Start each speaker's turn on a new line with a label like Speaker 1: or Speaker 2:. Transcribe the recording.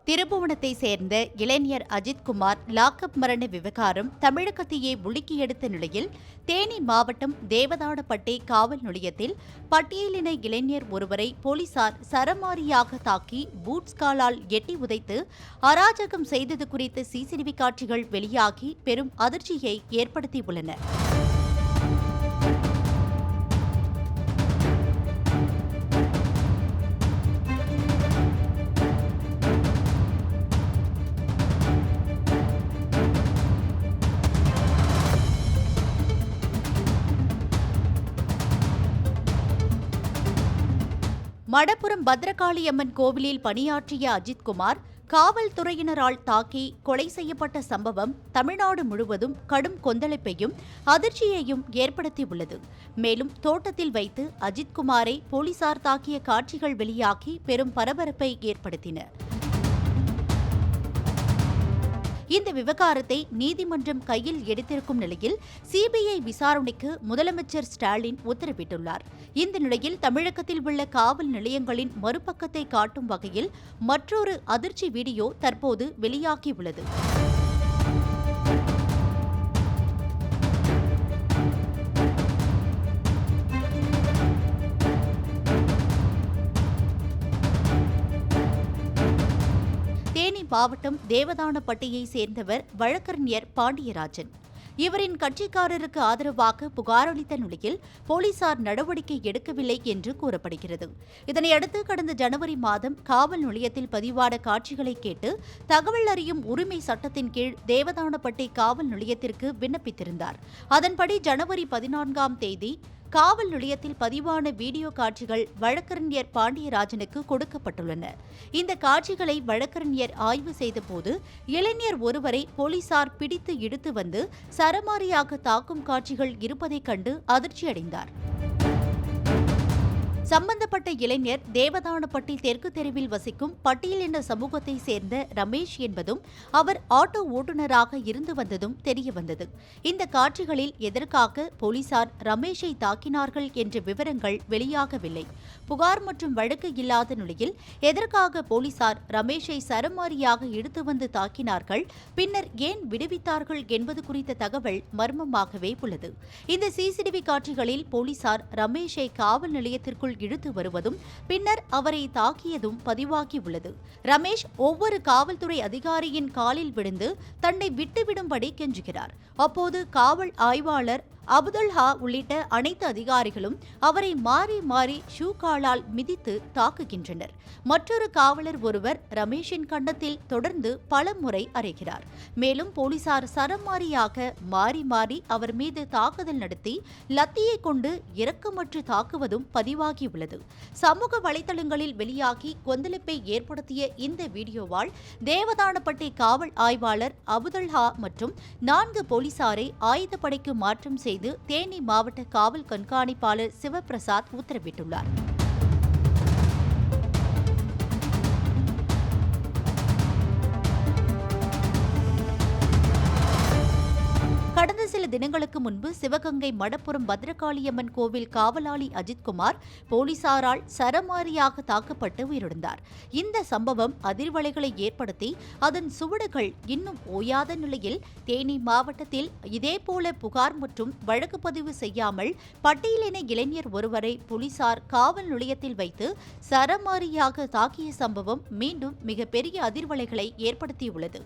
Speaker 1: திருப்புவனத்தை சேர்ந்த இளைஞர் அஜித்குமார் லாக்அப் மரண விவகாரம் தமிழகத்தையே உலுக்கி எடுத்த நிலையில் தேனி மாவட்டம் தேவதானப்பட்டி காவல் நிலையத்தில் பட்டியலின இளைஞர் ஒருவரை போலீசார் சரமாரியாக தாக்கி பூட்ஸ் காலால் எட்டி உதைத்து அராஜகம் செய்தது குறித்த சிசிடிவி காட்சிகள் வெளியாகி பெரும் அதிர்ச்சியை ஏற்படுத்தியுள்ளன. மடப்புரம் பத்ரகாளியம்மன் கோவிலில் பணியாற்றிய அஜித்குமார் காவல்துறையினரால் தாக்கி கொலை செய்யப்பட்ட சம்பவம் தமிழ்நாடு முழுவதும் கடும் கொந்தளிப்பையும் அதிர்ச்சியையும் ஏற்படுத்தியுள்ளது. மேலும் தோட்டத்தில் வைத்து அஜித்குமாரை போலீசார் தாக்கிய காட்சிகள் வெளியாகி பெரும் பரபரப்பை ஏற்படுத்தின. இந்த விவகாரத்தை நீதிமன்றம் கையில் எடுத்திருக்கும் நிலையில் சிபிஐ விசாரணைக்கு முதலமைச்சர் ஸ்டாலின் உத்தரவிட்டுள்ளார். இந்த நிலையில் தமிழகத்தில் உள்ள காவல் நிலையங்களின் மறுபக்கத்தை காட்டும் வகையில் மற்றொரு அதிர்ச்சி வீடியோ தற்போது வெளியாகியுள்ளது. தேனி மாவட்டம் தேவதானப்பட்டியை சேர்ந்தவர் வழக்கறிஞர் பாண்டியராஜன். இவரின் கட்சிக்காரருக்கு ஆதரவாக புகார் அளித்த நிலையில் போலீசார் நடவடிக்கை எடுக்கவில்லை என்று கூறப்படுகிறது. இதனையடுத்து கடந்த ஜனவரி மாதம் காவல் நிலையத்தில் பதிவான காட்சிகளை கேட்டு தகவல் அறியும் உரிமை சட்டத்தின் கீழ் தேவதானப்பட்டி காவல் நிலையத்திற்கு விண்ணப்பித்திருந்தார். அதன்படி ஜனவரி 14ஆம் தேதி காவல் நிலையத்தில் பதிவான வீடியோ காட்சிகள் வழக்கறிஞர் பாண்டியராஜனுக்கு கொடுக்கப்பட்டுள்ளன. இந்த காட்சிகளை வழக்கறிஞர் ஆய்வு செய்தபோது இளைஞர் ஒருவரை போலீசார் பிடித்து இழுத்து வந்து சரமாரியாக தாக்கும் காட்சிகள் இருப்பதைக் கண்டு அதிர்ச்சியடைந்தார். சம்பந்தப்பட்ட இளைஞர் தேவதானப்பட்டி தெற்கு தெருவில் வசிக்கும் பட்டியலின சமூகத்தை சேர்ந்த ரமேஷ் என்பதும் அவர் ஆட்டோ ஓட்டுநராக இருந்து வந்ததும் தெரியவந்தது. இந்த காட்சிகளில் எதற்காக போலீசார் ரமேஷை தாக்கினார்கள் என்ற விவரங்கள் வெளியாகவில்லை. புகார் மற்றும் வழக்கு இல்லாத நிலையில் எதற்காக போலீசார் ரமேஷை சரமாரியாக இழுத்து வந்து தாக்கினார்கள், பின்னர் ஏன் விடுவித்தார்கள் என்பது குறித்த தகவல் மர்மமாகவே உள்ளது. இந்த சிசிடிவி காட்சிகளில் போலீசார் ரமேஷை காவல் நிலையத்திற்குள் இழுத்து வருவதும் பின்னர் அவரை தாக்கியதும் பதிவாகியுள்ளது. ரமேஷ் ஒவ்வொரு காவல்துறை அதிகாரியின் காலில் விழுந்து தன்னை விட்டுவிடும்படி கெஞ்சுகிறார். அப்போது காவல் ஆய்வாளர் அபுதுல்ஹா உள்ளிட்ட அனைத்து அதிகாரிகளும் அவரை மாறி மாறி ஷூ காலால் மிதித்து தாக்குகின்றனர். மற்றொரு காவலர் ஒருவர் ரமேஷின் கன்னத்தில் தொடர்ந்து பல முறை அறைகிறார். மேலும் போலீசார் சரமாரியாக மாறி மாறி அவர் மீது தாக்குதல் நடத்தி லத்தியை கொண்டு இரக்கமற்று தாக்குவதும் பதிவாகியுள்ளது. சமூக வலைதளங்களில் வெளியாகி கொந்தளிப்பை ஏற்படுத்திய இந்த வீடியோவால் தேவதானப்பட்டி காவல் ஆய்வாளர் அபுதுல்ஹா மற்றும் 4 போலீசாரை ஆயுதப்படைக்கு மாற்றம் செய்து தேனி மாவட்ட காவல் கண்காணிப்பாளர் சிவபிரசாத் உத்தரவிட்டுள்ளார். கடந்த சில தினங்களுக்கு முன்பு சிவகங்கை மடப்புரம் பத்ரகாளியம்மன் கோவில் காவலாளி அஜித்குமார் போலீசாரால் சரமாரியாக தாக்கப்பட்டு உயிரிழந்தார். இந்த சம்பவம் அதிர்வலைகளை ஏற்படுத்தி அதன் சுவடுகள் இன்னும் ஓயாத நிலையில் தேனி மாவட்டத்தில் இதேபோல புகார் மற்றும் வழக்கு பதிவு செய்யாமல் பட்டியலின இளைஞர் ஒருவரை போலீசார் காவல் நிலையத்தில் வைத்து சரமாரியாக தாக்கிய சம்பவம் மீண்டும் மிகப்பெரிய அதிர்வலைகளை ஏற்படுத்தியுள்ளது.